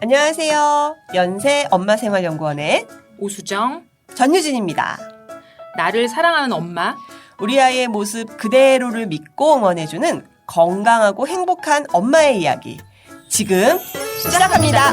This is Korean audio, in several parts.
안녕하세요. 연세 엄마생활연구원의 오수정, 전유진입니다. 나를 사랑하는 엄마. 우리 아이의 모습 그대로를 믿고 응원해주는 건강하고 행복한 엄마의 이야기. 지금 시작합니다.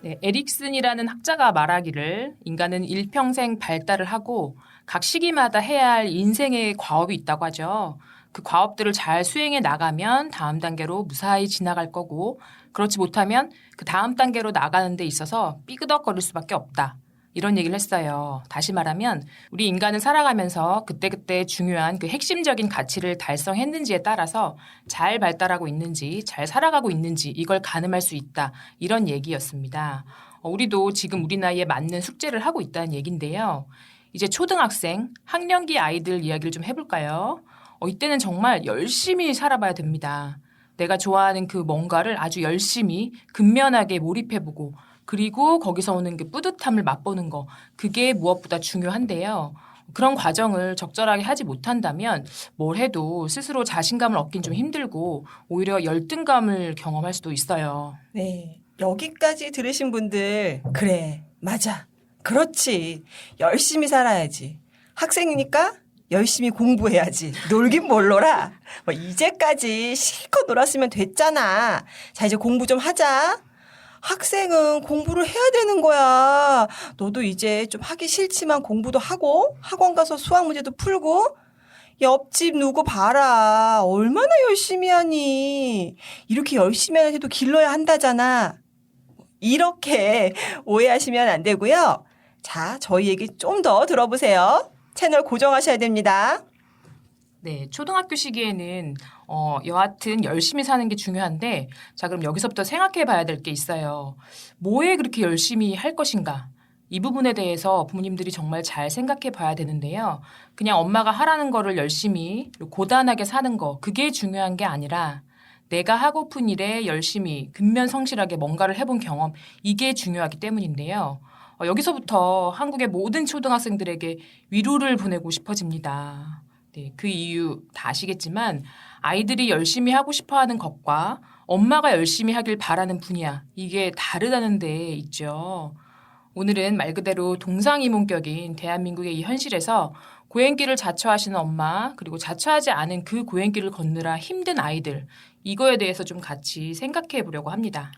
네, 에릭슨이라는 학자가 말하기를 인간은 일평생 발달을 하고 각 시기마다 해야 할 인생의 과업이 있다고 하죠. 그 과업들을 잘 수행해 나가면 다음 단계로 무사히 지나갈 거고, 그렇지 못하면 그 다음 단계로 나가는 데 있어서 삐그덕거릴 수밖에 없다. 이런 얘기를 했어요. 다시 말하면 우리 인간은 살아가면서 그때그때 중요한 그 핵심적인 가치를 달성했는지에 따라서 잘 발달하고 있는지 잘 살아가고 있는지 이걸 가늠할 수 있다. 이런 얘기였습니다. 우리도 지금 우리 나이에 맞는 숙제를 하고 있다는 얘기인데요. 이제 초등학생, 학년기 아이들 이야기를 좀 해볼까요? 이때는 정말 열심히 살아봐야 됩니다. 내가 좋아하는 그 뭔가를 아주 열심히 근면하게 몰입해보고 그리고 거기서 오는 그 뿌듯함을 맛보는 거, 그게 무엇보다 중요한데요. 그런 과정을 적절하게 하지 못한다면 뭘 해도 스스로 자신감을 얻긴 좀 힘들고 오히려 열등감을 경험할 수도 있어요. 네, 여기까지 들으신 분들 그래, 맞아, 그렇지, 열심히 살아야지. 학생이니까 열심히 공부해야지. 놀긴 뭘 놀아. 이제까지 실컷 놀았으면 됐잖아. 자, 이제 공부 좀 하자. 학생은 공부를 해야 되는 거야. 너도 이제 좀 하기 싫지만 공부도 하고 학원 가서 수학 문제도 풀고 옆집 누구 봐라. 얼마나 열심히 하니. 이렇게 열심히 하는 해도 길러야 한다잖아. 이렇게 오해하시면 안 되고요. 자, 저희 얘기 좀 더 들어보세요. 채널 고정하셔야 됩니다. 네, 초등학교 시기에는 여하튼 열심히 사는 게 중요한데, 자, 그럼 여기서부터 생각해 봐야 될 게 있어요. 뭐에 그렇게 열심히 할 것인가? 이 부분에 대해서 부모님들이 정말 잘 생각해 봐야 되는데요. 그냥 엄마가 하라는 거를 열심히 고단하게 사는 거, 그게 중요한 게 아니라 내가 하고픈 일에 열심히 근면성실하게 뭔가를 해본 경험, 이게 중요하기 때문인데요. 여기서부터 한국의 모든 초등학생들에게 위로를 보내고 싶어집니다. 네, 그 이유 다 아시겠지만 아이들이 열심히 하고 싶어하는 것과 엄마가 열심히 하길 바라는 분야, 이게 다르다는 데 있죠. 오늘은 말 그대로 동상이몽격인 대한민국의 이 현실에서 고행길을 자처하시는 엄마, 그리고 자처하지 않은 그 고행길을 걷느라 힘든 아이들, 이거에 대해서 좀 같이 생각해 보려고 합니다.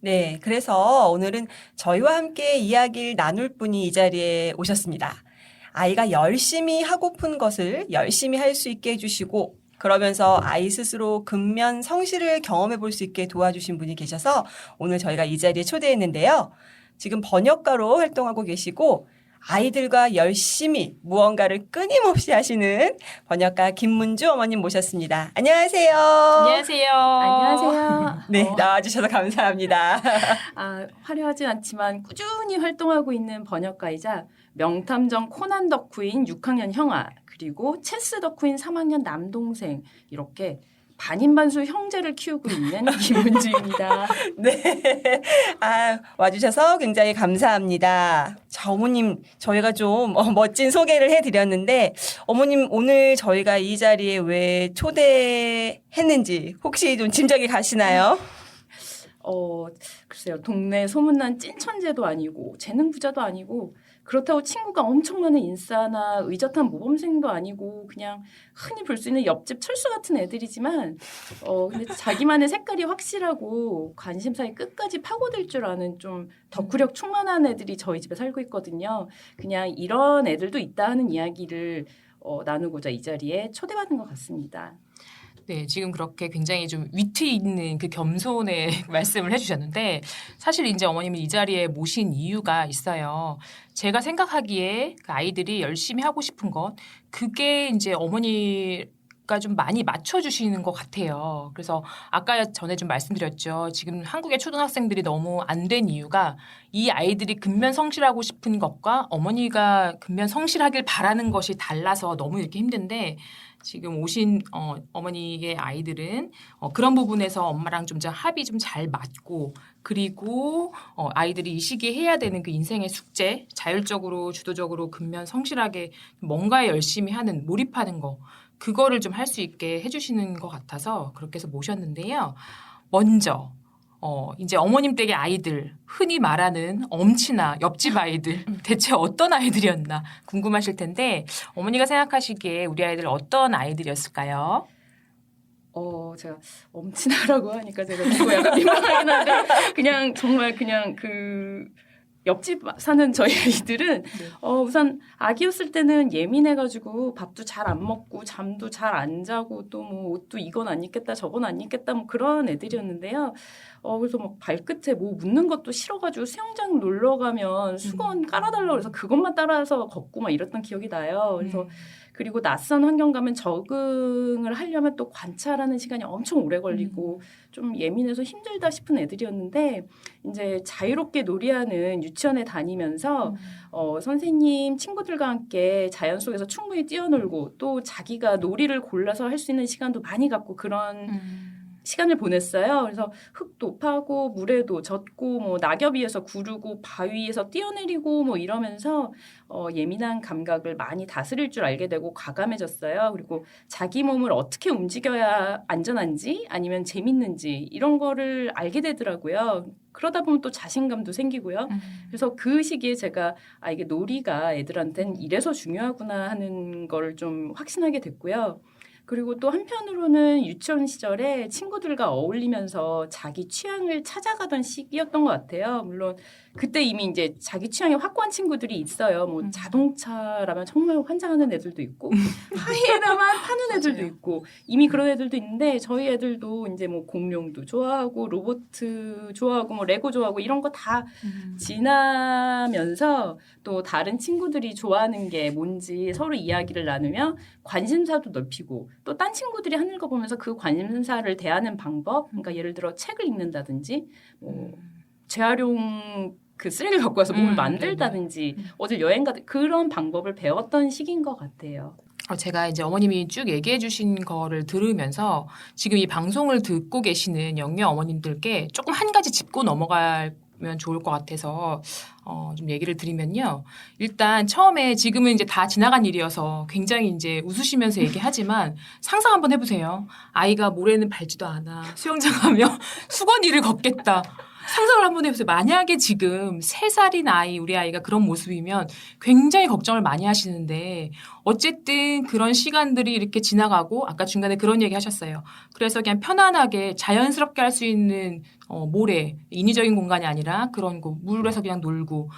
네, 그래서 오늘은 저희와 함께 이야기를 나눌 분이 이 자리에 오셨습니다. 아이가 열심히 하고픈 것을 열심히 할 수 있게 해주시고 그러면서 아이 스스로 근면 성실을 경험해 볼 수 있게 도와주신 분이 계셔서 오늘 저희가 이 자리에 초대했는데요. 지금 번역가로 활동하고 계시고 아이들과 열심히 무언가를 끊임없이 하시는 번역가 김문주 어머님 모셨습니다. 안녕하세요. 안녕하세요. 안녕하세요. 네, 나와주셔서 감사합니다. 화려하진 않지만 꾸준히 활동하고 있는 번역가이자 명탐정 코난 덕후인 6학년 형아, 그리고 체스 덕후인 3학년 남동생, 이렇게 반인반수 형제를 키우고 있는 김문주입니다. 네. 와주셔서 굉장히 감사합니다. 자, 어머님, 저희가 좀 멋진 소개를 해드렸는데, 어머님, 오늘 저희가 이 자리에 왜 초대했는지 혹시 좀 짐작이 가시나요? 글쎄요. 동네 소문난 찐천재도 아니고 재능 부자도 아니고 그렇다고 친구가 엄청 많은 인싸나 의젓한 모범생도 아니고 그냥 흔히 볼 수 있는 옆집 철수 같은 애들이지만 근데 자기만의 색깔이 확실하고 관심사에 끝까지 파고들 줄 아는 좀 덕후력 충만한 애들이 저희 집에 살고 있거든요. 그냥 이런 애들도 있다 하는 이야기를 나누고자 이 자리에 초대받은 것 같습니다. 네, 지금 그렇게 굉장히 좀 위트 있는 그 겸손의 말씀을 해주셨는데 사실 이제 어머님을 이 자리에 모신 이유가 있어요. 제가 생각하기에 그 아이들이 열심히 하고 싶은 것, 그게 이제 어머니가 좀 많이 맞춰주시는 것 같아요. 그래서 아까 전에 좀 말씀드렸죠. 지금 한국의 초등학생들이 너무 안 된 이유가 이 아이들이 근면 성실하고 싶은 것과 어머니가 근면 성실하길 바라는 것이 달라서 너무 이렇게 힘든데 지금 오신 어머니의 아이들은 그런 부분에서 엄마랑 좀 합이 좀 잘 맞고 그리고 아이들이 이 시기에 해야 되는 그 인생의 숙제, 자율적으로 주도적으로 근면 성실하게 뭔가에 열심히 하는 몰입하는 거 그거를 좀 할 수 있게 해주시는 것 같아서 그렇게 해서 모셨는데요. 먼저 이제 어머님 댁의 아이들, 흔히 말하는 엄친아, 옆집 아이들, 대체 어떤 아이들이었나 궁금하실 텐데, 어머니가 생각하시기에 우리 아이들 어떤 아이들이었을까요? 제가 엄친아라고 하니까 제가 이거 약간 민망하긴 한데 그냥 정말 그냥 그 옆집 사는 저희 아이들은 우선 아기였을 때는 예민해가지고 밥도 잘 안 먹고 잠도 잘 안 자고 또 뭐 옷도 이건 안 입겠다 저건 안 입겠다 뭐 그런 애들이었는데요. 그래서 막 발끝에 뭐 묻는 것도 싫어가지고 수영장 놀러 가면 수건 깔아달라고 그래서 그것만 따라서 걷고 막 이랬던 기억이 나요. 그래서 그리고 낯선 환경 가면 적응을 하려면 또 관찰하는 시간이 엄청 오래 걸리고 좀 예민해서 힘들다 싶은 애들이었는데 이제 자유롭게 놀이하는 유치원에 다니면서 선생님 친구들과 함께 자연 속에서 충분히 뛰어놀고 또 자기가 놀이를 골라서 할 수 있는 시간도 많이 갖고 그런 시간을 보냈어요. 그래서 흙도 파고 물에도 젖고 뭐 낙엽 위에서 구르고 바위에서 뛰어내리고 뭐 이러면서 예민한 감각을 많이 다스릴 줄 알게 되고 과감해졌어요. 그리고 자기 몸을 어떻게 움직여야 안전한지 아니면 재밌는지 이런 거를 알게 되더라고요. 그러다 보면 또 자신감도 생기고요. 그래서 그 시기에 제가 이게 놀이가 애들한테는 이래서 중요하구나 하는 걸 좀 확신하게 됐고요. 그리고 또 한편으로는 유치원 시절에 친구들과 어울리면서 자기 취향을 찾아가던 시기였던 것 같아요. 물론 그때 이미 이제 자기 취향이 확고한 친구들이 있어요. 뭐 자동차라면 정말 환장하는 애들도 있고 하이에나만 파는 애들도 있고 이미 그런 애들도 있는데 저희 애들도 이제 뭐 공룡도 좋아하고 로봇 좋아하고 뭐 레고 좋아하고 이런 거 다 지나면서 또 다른 친구들이 좋아하는 게 뭔지 서로 이야기를 나누며 관심사도 넓히고 또 딴 친구들이 하는 거 보면서 그 관심사를 대하는 방법, 그러니까 예를 들어 책을 읽는다든지, 뭐 재활용 그 쓰레기를 갖고 와서 몸을 만들다든지, 어딜 여행 가든 그런 방법을 배웠던 시기인 것 같아요. 제가 이제 어머님이 쭉 얘기해 주신 거를 들으면서 지금 이 방송을 듣고 계시는 영유아 어머님들께 조금 한 가지 짚고 넘어가면 좋을 것 같아서 좀 얘기를 드리면요. 일단 처음에 지금은 이제 다 지나간 일이어서 굉장히 이제 웃으시면서 얘기하지만 상상 한번 해보세요. 아이가 모래는 밟지도 않아. 수영장 가면 수건 위를 걷겠다. 상상을 한번 해보세요. 만약에 지금 3살인 아이, 우리 아이가 그런 모습이면 굉장히 걱정을 많이 하시는데 어쨌든 그런 시간들이 이렇게 지나가고 아까 중간에 그런 얘기 하셨어요. 그래서 그냥 편안하게 자연스럽게 할 수 있는 모래, 인위적인 공간이 아니라 그런 곳, 물에서 그냥 놀고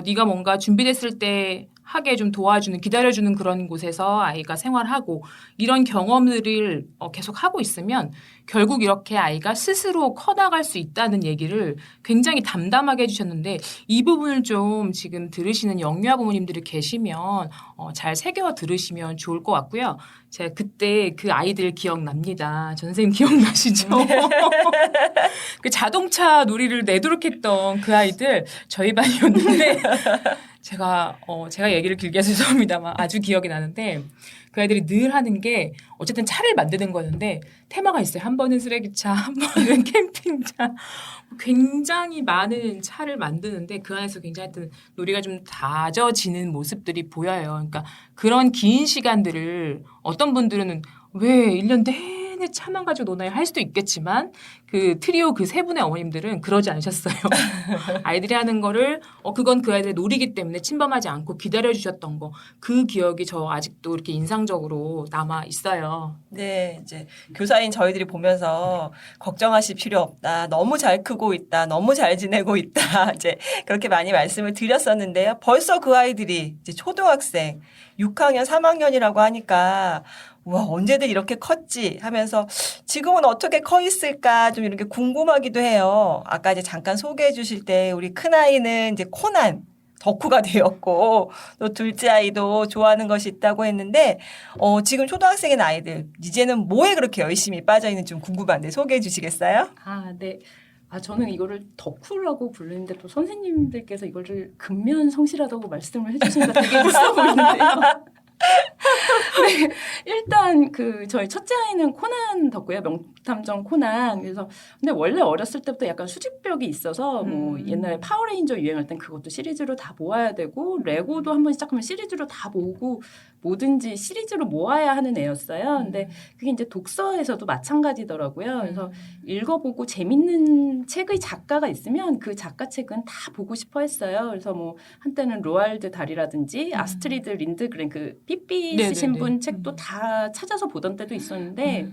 네가 뭔가 준비됐을 때 하게 좀 도와주는, 기다려주는 그런 곳에서 아이가 생활하고 이런 경험들을 계속 하고 있으면 결국 이렇게 아이가 스스로 커나갈 수 있다는 얘기를 굉장히 담담하게 해주셨는데 이 부분을 좀 지금 들으시는 영유아 부모님들이 계시면 잘 새겨 들으시면 좋을 것 같고요. 제가 그때 그 아이들 기억납니다. 전선생님 기억나시죠? 그 자동차 놀이를 내도록 했던 그 아이들 저희 반이었는데 제가 얘기를 길게 해서 죄송합니다만 아주 기억이 나는데 그 아이들이 늘 하는 게 어쨌든 차를 만드는 거였는데 테마가 있어요. 한 번은 쓰레기차, 한 번은 캠핑차. 굉장히 많은 차를 만드는데 그 안에서 굉장히 놀이가 좀 다져지는 모습들이 보여요. 그러니까 그런 긴 시간들을 어떤 분들은 왜 1년 내내 차만 가지고 노나요? 할 수도 있겠지만 그 트리오 그 3분의 어머님들은 그러지 않으셨어요. 아이들이 하는 거를 그건 그 아이들의 놀이기 때문에 침범하지 않고 기다려주셨던 거. 그 기억이 저 아직도 이렇게 인상적으로 남아 있어요. 네, 이제 교사인 저희들이 보면서 걱정하실 필요 없다. 너무 잘 크고 있다. 너무 잘 지내고 있다. 이제 그렇게 많이 말씀을 드렸었는데요. 벌써 그 아이들이 이제 초등학생 6학년, 3학년이라고 하니까 와, 언제들 이렇게 컸지 하면서 지금은 어떻게 커 있을까 좀 이렇게 궁금하기도 해요. 아까 이제 잠깐 소개해 주실 때 우리 큰아이는 이제 코난 덕후가 되었고 또 둘째 아이도 좋아하는 것이 있다고 했는데 지금 초등학생인 아이들 이제는 뭐에 그렇게 열심히 빠져 있는지 좀 궁금한데 소개해 주시겠어요? 네. 저는 이거를 덕후라고 부르는데 또 선생님들께서 이거를 근면 성실하다고 말씀을 해주시니까 되게 있어 보이는데요. 네, 일단 저희 첫째 아이는 코난 덕후예요. 명탐정 코난. 그래서 근데 원래 어렸을 때부터 약간 수집벽이 있어서 뭐 옛날에 파워레인저 유행할 땐 그것도 시리즈로 다 모아야 되고 레고도 한번 시작하면 시리즈로 다 모으고 뭐든지 시리즈로 모아야 하는 애였어요. 근데 그게 이제 독서에서도 마찬가지더라고요. 그래서 읽어보고 재밌는 책의 작가가 있으면 그 작가 책은 다 보고 싶어 했어요. 그래서 뭐 한때는 로알드 달이라든지 아스트리드 린드그렌 그 삐삐 네네네. 쓰신 분 책도 다 찾아서 보던 때도 있었는데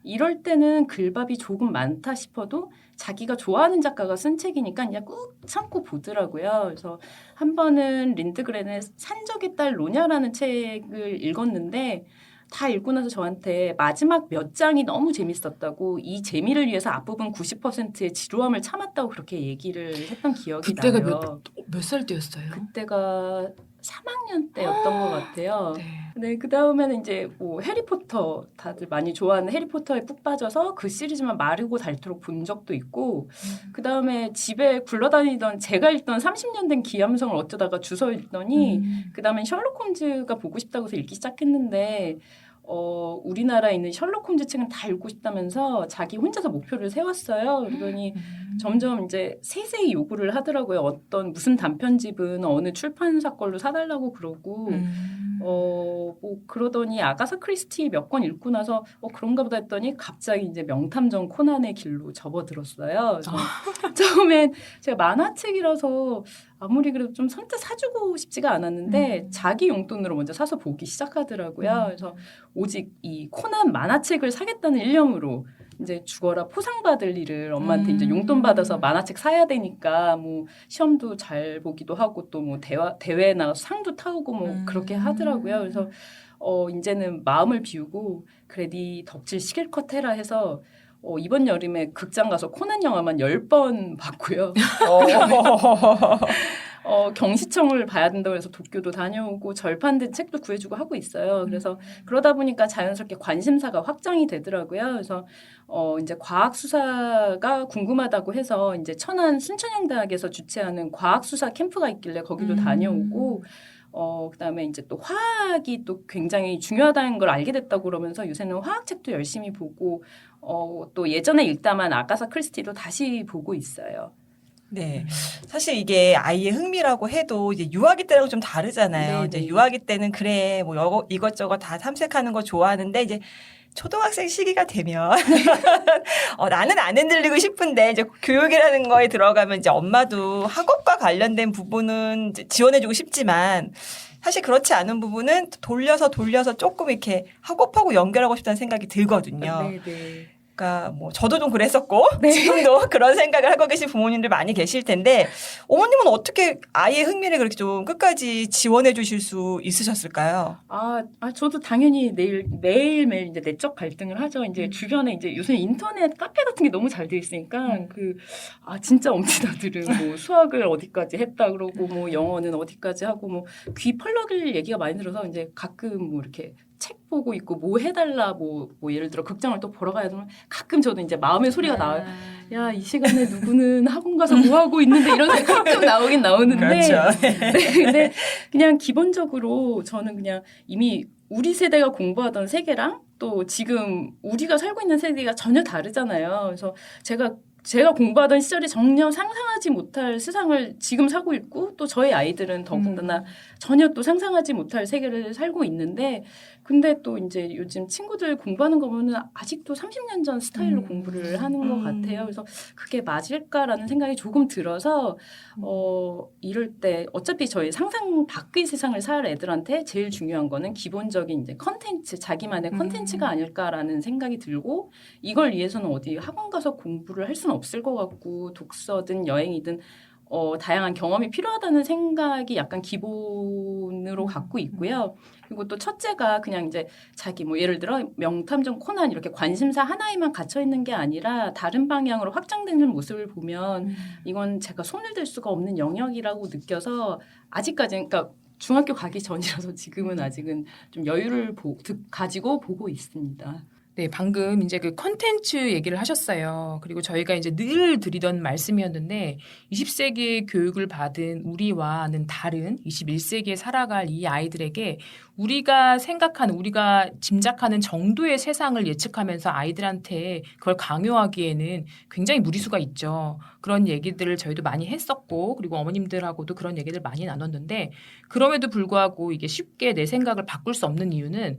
이럴 때는 글밥이 조금 많다 싶어도 자기가 좋아하는 작가가 쓴 책이니까 그냥 꾹 참고 보더라고요. 그래서 한 번은 린드그렌의 산적의 딸 로냐라는 책을 읽었는데 다 읽고 나서 저한테 마지막 몇 장이 너무 재밌었다고 이 재미를 위해서 앞부분 90%의 지루함을 참았다고 그렇게 얘기를 했던 기억이 그때가 나요. 몇 살 때였어요? 그때가 3학년 때였던 것 같아요. 네. 네, 그 다음에는 이제 뭐 해리포터 다들 많이 좋아하는 해리포터에 푹 빠져서 그 시리즈만 마르고 닳도록 본 적도 있고 그 다음에 집에 굴러다니던 제가 읽던 30년 된 기암성을 어쩌다가 주워 읽더니 그 다음엔 셜록 홈즈가 보고 싶다고 해서 읽기 시작했는데 우리나라에 있는 셜록 홈즈 책은 다 읽고 싶다면서 자기 혼자서 목표를 세웠어요. 그러더니 점점 이제 세세히 요구를 하더라고요. 어떤 무슨 단편집은 어느 출판사 걸로 사달라고 그러고 뭐 그러더니 아가사 크리스티 몇 권 읽고 나서 그런가 보다 했더니 갑자기 이제 명탐정 코난의 길로 접어들었어요. 그래서 처음엔 제가 만화책이라서 아무리 그래도 좀 선뜻 사주고 싶지가 않았는데 자기 용돈으로 먼저 사서 보기 시작하더라고요. 그래서 오직 이 코난 만화책을 사겠다는 일념으로 이제 죽어라 포상받을 일을 엄마한테 이제 용돈 받아서 만화책 사야 되니까 뭐 시험도 잘 보기도 하고 또 뭐 대회 나가서 상도 타오고 뭐 그렇게 하더라고요. 그래서 이제는 마음을 비우고 그래 네 덕질 시킬컷 해라 해서 이번 여름에 극장 가서 코난 영화만 10번 봤고요. 경시청을 봐야 된다고 해서 도쿄도 다녀오고 절판된 책도 구해주고 하고 있어요. 그래서 그러다 보니까 자연스럽게 관심사가 확장이 되더라고요. 그래서 이제 과학 수사가 궁금하다고 해서 이제 천안 순천향대학에서 주최하는 과학 수사 캠프가 있길래 거기도 다녀오고 그다음에 이제 또 화학이 또 굉장히 중요하다는 걸 알게 됐다고 그러면서 요새는 화학책도 열심히 보고 또 예전에 읽다만 아가사 크리스티도 다시 보고 있어요. 네. 사실 이게 아이의 흥미라고 해도 이제 유아기 때랑 좀 다르잖아요. 네네. 이제 유아기 때는 그래, 뭐 이것저것 다 탐색하는 거 좋아하는데 이제 초등학생 시기가 되면 나는 안 흔들리고 싶은데 이제 교육이라는 거에 들어가면 이제 엄마도 학업과 관련된 부분은 이제 지원해주고 싶지만 사실 그렇지 않은 부분은 돌려서 조금 이렇게 학업하고 연결하고 싶다는 생각이 들거든요. 네. 그러니까 뭐 저도 좀 그랬었고 지금도 그런 생각을 하고 계신 부모님들 많이 계실 텐데 어머님은 어떻게 아이의 흥미를 그렇게 좀 끝까지 지원해 주실 수 있으셨을까요? 저도 당연히 매일매일 이제 내적 갈등을 하죠. 이제 주변에 이제 요새 인터넷 카페 같은 게 너무 잘 돼 있으니까 진짜 엄친아들은 뭐 수학을 어디까지 했다 그러고 뭐 영어는 어디까지 하고 뭐 귀 펄럭일 얘기가 많이 들어서 이제 가끔 뭐 이렇게 책 보고 있고 뭐 해달라 뭐 예를 들어 극장을 또 보러 가야 되면 가끔 저도 이제 마음의 소리가 나와요. 야, 이 시간에 누구는 학원 가서 뭐 하고 있는데 이런 생각 가끔 나오긴 나오는데. 그렇죠. 네, 근데 그냥 기본적으로 저는 그냥 이미 우리 세대가 공부하던 세계랑 또 지금 우리가 살고 있는 세계가 전혀 다르잖아요. 그래서 제가 공부하던 시절에 전혀 상상하지 못할 세상을 지금 살고 있고 또 저희 아이들은 더군다나 전혀 또 상상하지 못할 세계를 살고 있는데 근데 또 이제 요즘 친구들 공부하는 거 보면 아직도 30년 전 스타일로 공부를 하는 것 같아요. 그래서 그게 맞을까라는 생각이 조금 들어서 이럴 때 어차피 저희 상상 밖의 세상을 살 애들한테 제일 중요한 거는 기본적인 이제 컨텐츠, 자기만의 컨텐츠가 아닐까라는 생각이 들고 이걸 위해서는 어디 학원 가서 공부를 할 수는 없을 것 같고 독서든 여행이든 다양한 경험이 필요하다는 생각이 약간 기본으로 갖고 있고요. 그리고 또 첫째가 그냥 이제 자기 뭐 예를 들어 명탐정 코난 이렇게 관심사 하나에만 갇혀 있는 게 아니라 다른 방향으로 확장되는 모습을 보면 이건 제가 손을 댈 수가 없는 영역이라고 느껴서 아직까지는 그러니까 중학교 가기 전이라서 지금은 아직은 좀 여유를 가지고 보고 있습니다. 네, 방금 이제 그 컨텐츠 얘기를 하셨어요. 그리고 저희가 이제 늘 드리던 말씀이었는데 20세기의 교육을 받은 우리와는 다른 21세기에 살아갈 이 아이들에게 우리가 생각하는, 우리가 짐작하는 정도의 세상을 예측하면서 아이들한테 그걸 강요하기에는 굉장히 무리수가 있죠. 그런 얘기들을 저희도 많이 했었고, 그리고 어머님들하고도 그런 얘기들 많이 나눴는데, 그럼에도 불구하고 이게 쉽게 내 생각을 바꿀 수 없는 이유는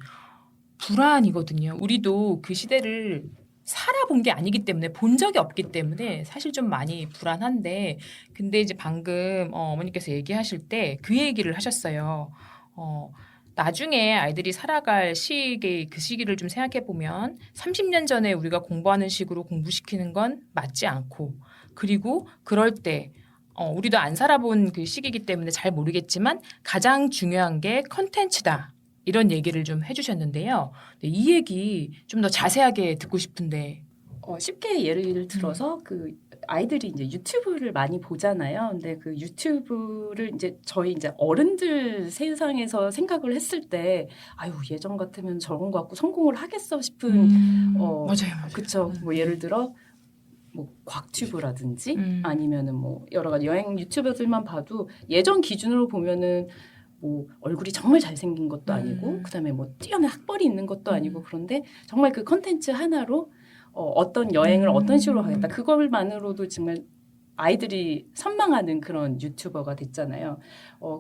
불안이거든요. 우리도 그 시대를 살아본 게 아니기 때문에, 본 적이 없기 때문에 사실 좀 많이 불안한데, 근데 이제 방금 어머니께서 얘기하실 때 그 얘기를 하셨어요. 나중에 아이들이 살아갈 그 시기를 좀 생각해 보면 30년 전에 우리가 공부하는 식으로 공부시키는 건 맞지 않고, 그리고 그럴 때 우리도 안 살아본 그 시기이기 때문에 잘 모르겠지만 가장 중요한 게 컨텐츠다. 이런 얘기를 좀 해주셨는데요. 이 얘기 좀 더 자세하게 듣고 싶은데. 쉽게 예를 들어서 그 아이들이 이제 유튜브를 많이 보잖아요. 근데 그 유튜브를 이제 저희 이제 어른들 세상에서 생각을 했을 때, 아유 예전 같으면 저런 거 갖고 성공을 하겠어 싶은 맞아요. 그쵸. 뭐 예를 들어 뭐 곽튜브라든지 아니면은 뭐 여러 가지 여행 유튜버들만 봐도 예전 기준으로 보면은 뭐 얼굴이 정말 잘생긴 것도 아니고 그다음에 뭐 뛰어난 학벌이 있는 것도 아니고, 그런데 정말 그 컨텐츠 하나로 어떤 여행을 어떤 식으로 하겠다, 그걸만으로도 정말 아이들이 선망하는 그런 유튜버가 됐잖아요.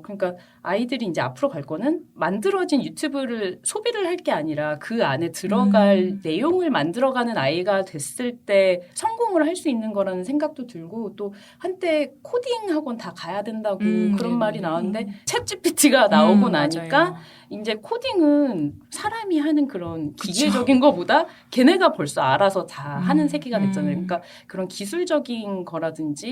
그러니까 아이들이 이제 앞으로 갈 거는 만들어진 유튜브를 소비를 할 게 아니라 그 안에 들어갈 내용을 만들어가는 아이가 됐을 때 성공을 할 수 있는 거라는 생각도 들고, 또 한때 코딩 학원 다 가야 된다고 그런 말이 나왔는데 챗 GPT가 나오고 나니까 맞아요. 이제 코딩은 사람이 하는 그런 기계적인 거보다 걔네가 벌써 알아서 다 하는 세계가 됐잖아요. 그러니까 그런 기술적인 거라든지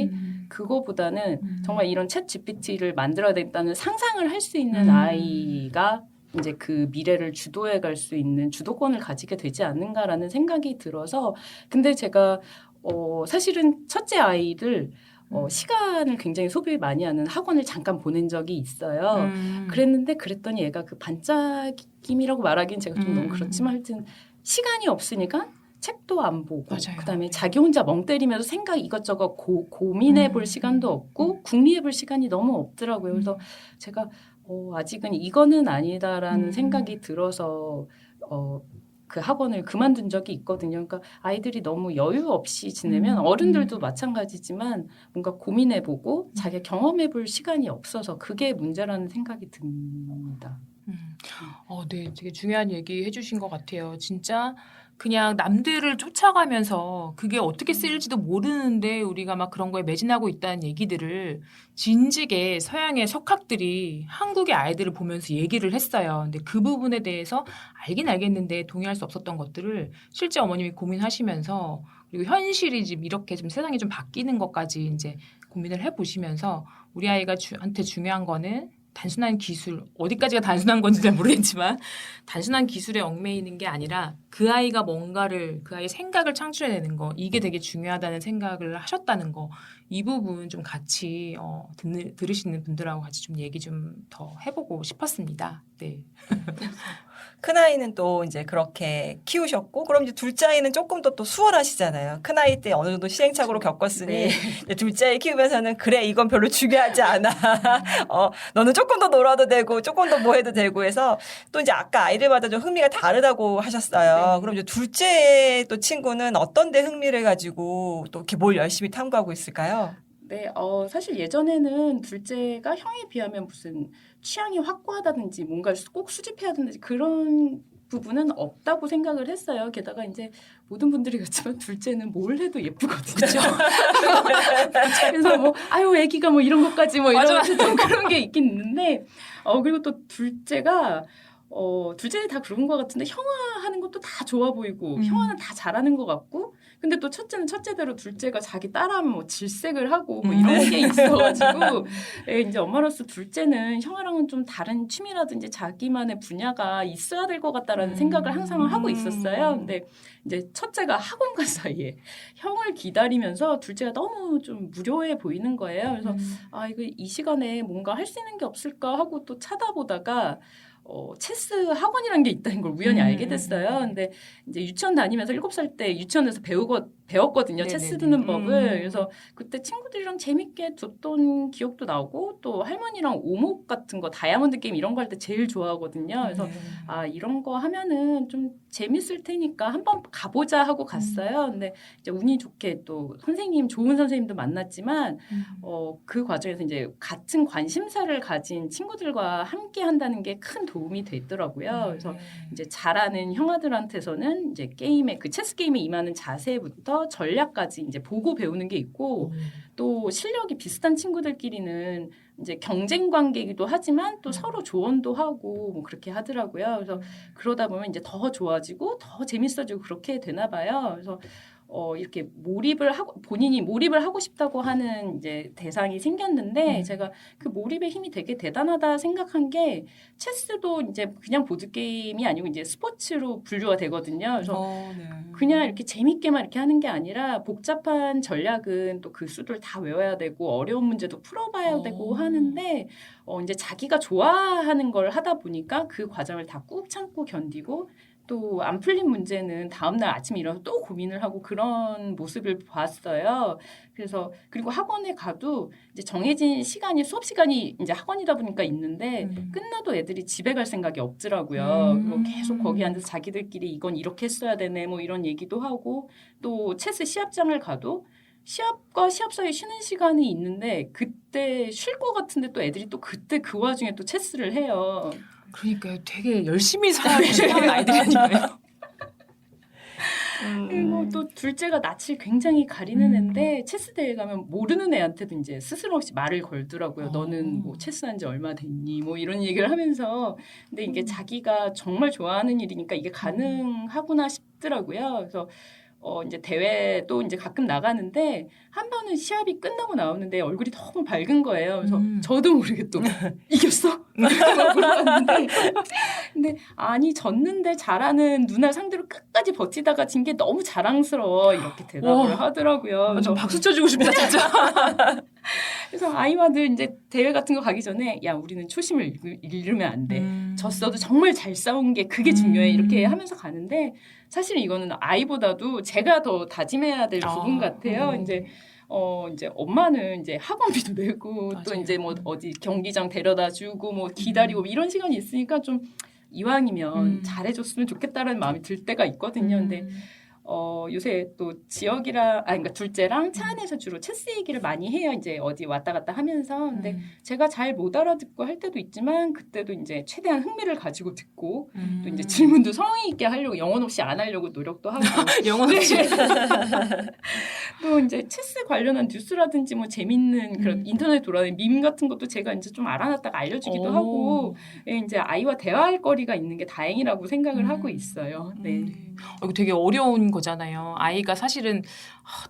그거보다는 정말 이런 챗 GPT를 만들어야 된다는 상상을 할 수 있는 아이가 이제 그 미래를 주도해 갈 수 있는 주도권을 가지게 되지 않는가라는 생각이 들어서, 근데 제가 사실은 첫째 아이를 시간을 굉장히 소비 많이 하는 학원을 잠깐 보낸 적이 있어요. 그랬더니 얘가 그 반짝임이라고 말하기는 제가 좀 너무 그렇지만 하여튼 시간이 없으니까 책도 안 보고, 맞아요. 그다음에 자기 혼자 멍 때리면서 생각 이것저것 고민해 볼 시간도 없고 궁리해 볼 시간이 너무 없더라고요. 그래서 제가 아직은 이거는 아니다라는 생각이 들어서 그 학원을 그만둔 적이 있거든요. 그러니까 아이들이 너무 여유 없이 지내면 어른들도 마찬가지지만 뭔가 고민해보고 자기가 경험해볼 시간이 없어서 그게 문제라는 생각이 듭니다. 네, 되게 중요한 얘기 해주신 것 같아요. 진짜 그냥 남들을 쫓아가면서 그게 어떻게 쓰일지도 모르는데 우리가 막 그런 거에 매진하고 있다는 얘기들을 진지게 서양의 석학들이 한국의 아이들을 보면서 얘기를 했어요. 근데 그 부분에 대해서 알긴 알겠는데 동의할 수 없었던 것들을 실제 어머님이 고민하시면서, 그리고 현실이 지금 이렇게 좀 세상이 좀 바뀌는 것까지 이제 고민을 해보시면서 우리 아이가 한테 중요한 거는 단순한 기술, 어디까지가 단순한 건지 잘 모르겠지만 단순한 기술에 얽매이는 게 아니라 그 아이가 뭔가를, 그 아이의 생각을 창출해내는 거, 이게 되게 중요하다는 생각을 하셨다는 거, 이 부분 좀 같이 들으시는 분들하고 같이 좀 얘기 좀 더 해보고 싶었습니다. 네. 큰아이는 또 이제 그렇게 키우셨고, 그럼 이제 둘째 아이는 조금 더 또 수월하시잖아요. 큰아이 때 어느 정도 시행착오를 겪었으니, 네. 이제 둘째 아이 키우면서는 그래, 이건 별로 중요하지 않아. 너는 조금 더 놀아도 되고, 조금 더 뭐 해도 되고 해서, 또 이제 아까 아이들마다 좀 흥미가 다르다고 하셨어요. 네. 그럼 이제 둘째 또 친구는 어떤 데 흥미를 가지고 또 이렇게 뭘 열심히 탐구하고 있을까요? 네, 사실 예전에는 둘째가 형에 비하면 무슨 취향이 확고하다든지 뭔가 꼭 수집해야 된다든지 그런 부분은 없다고 생각을 했어요. 게다가 이제 모든 분들이 그렇지만 둘째는 뭘 해도 예쁘거든요. 그렇죠. 그래서 뭐 아유 애기가 뭐 이런 것까지 뭐 맞아. 이런 좀 그런 게 있긴 있는데 그리고 또 둘째가 둘째 다 그런 것 같은데 형아 하는 것도 다 좋아 보이고 형아는 다 잘하는 것 같고, 근데 또 첫째는 첫째대로 둘째가 자기 따라하면 뭐 질색을 하고 뭐 이런 게 있어가지고 이제 엄마로서 둘째는 형아랑은 좀 다른 취미라든지 자기만의 분야가 있어야 될 것 같다라는 생각을 항상 하고 있었어요. 근데 이제 첫째가 학원 간 사이에 형을 기다리면서 둘째가 너무 좀 무료해 보이는 거예요. 그래서 이거 이 시간에 뭔가 할 수 있는 게 없을까 하고 또 찾아보다가 체스 학원이라는 게 있다는 걸 우연히 알게 됐어요. 근데 이제 유치원 다니면서 7살 때 유치원에서 배웠거든요. 네네네. 체스 두는 법을. 그래서 그때 친구들이랑 재밌게 뒀던 기억도 나고 또 할머니랑 오목 같은 거 다이아몬드 게임 이런 거 할 때 제일 좋아하거든요. 그래서 네. 아, 이런 거 하면은 좀 재밌을 테니까 한번 가보자 하고 갔어요. 근데 이제 운이 좋게 또 좋은 선생님도 만났지만 그 과정에서 이제 같은 관심사를 가진 친구들과 함께 한다는 게 큰 도움이 됐더라고요. 그래서 이제 잘하는 형아들한테서는 이제 그 체스 게임에 임하는 자세부터 전략까지 이제 보고 배우는 게 있고 또 실력이 비슷한 친구들끼리는 이제 경쟁 관계이기도 하지만 또 서로 조언도 하고 뭐 그렇게 하더라고요. 그래서 그러다 보면 이제 더 좋아지고 더 재밌어지고 그렇게 되나 봐요. 그래서 이렇게 본인이 몰입을 하고 싶다고 하는 이제 대상이 생겼는데 제가 그 몰입의 힘이 되게 대단하다 생각한 게 체스도 이제 그냥 보드게임이 아니고 이제 스포츠로 분류가 되거든요. 그래서 네. 그냥 이렇게 재밌게만 이렇게 하는 게 아니라 복잡한 전략은 또 그 수를 다 외워야 되고 어려운 문제도 풀어봐야 되고 하는데 이제 자기가 좋아하는 걸 하다 보니까 그 과정을 다 꾹 참고 견디고 또 안 풀린 문제는 다음날 아침에 일어나서 또 고민을 하고 그런 모습을 봤어요. 그래서 그리고 학원에 가도 이제 정해진 수업 시간이 이제 학원이다 보니까 있는데 끝나도 애들이 집에 갈 생각이 없더라고요. 그리고 계속 거기 앉아서 자기들끼리 이건 이렇게 했어야 되네 뭐 이런 얘기도 하고 또 체스 시합장을 가도 시합과 시합 사이에 쉬는 시간이 있는데 그때 쉴 것 같은데 또 애들이 또 그때 그 와중에 또 체스를 해요. 그러니까요. 되게 열심히 살아가고 싶은 아이들이니까요. 그리고 또 둘째가 낯을 굉장히 가리는 애인데 체스 대회 가면 모르는 애한테도 이제 스스럼 없이 말을 걸더라고요. 너는 뭐 체스한 지 얼마 됐니? 뭐 이런 얘기를 하면서 근데 이게 자기가 정말 좋아하는 일이니까 이게 가능하구나 싶더라고요. 그래서 이제 대회도 이제 가끔 나가는데 한 번은 시합이 끝나고 나오는데 얼굴이 너무 밝은 거예요. 그래서 저도 모르게 또 이겼어? 물어봤는데 근데 아니 졌는데 잘하는 누나 상대로 끝까지 버티다가 진 게 너무 자랑스러워 이렇게 대답을 하더라고요. 좀 박수 쳐주고 싶다 진짜. 그래서 아이와 늘 이제 대회 같은 거 가기 전에 야 우리는 초심을 잃으면 안 돼. 졌어도 정말 잘 싸운 게 그게 중요해. 이렇게 하면서 가는데 사실 이거는 아이보다도 제가 더 다짐해야 될 부분 같아요. 이제 엄마는 이제 학원비도 내고 맞아요. 또 이제 뭐 어디 경기장 데려다 주고 뭐 기다리고 이런 시간이 있으니까 좀 이왕이면 잘해줬으면 좋겠다라는 마음이 들 때가 있거든요. 근데 요새 또 그러니까 둘째랑 차 안에서 주로 체스 얘기를 많이 해요. 이제 어디 왔다 갔다 하면서. 근데 제가 잘 못 알아듣고 할 때도 있지만 그때도 이제 최대한 흥미를 가지고 듣고 또 이제 질문도 성의 있게 하려고 영혼 없이 안 하려고 노력도 하고. 영혼 없이. 또 이제 체스 관련한 뉴스라든지 뭐 재밌는 그런 인터넷 돌아다니는 밈 같은 것도 제가 이제 좀 알아놨다가 알려주기도 하고 이제 아이와 대화할 거리가 있는 게 다행이라고 생각을 하고 있어요. 네. 이거 되게 어려운 거잖아요. 아이가 사실은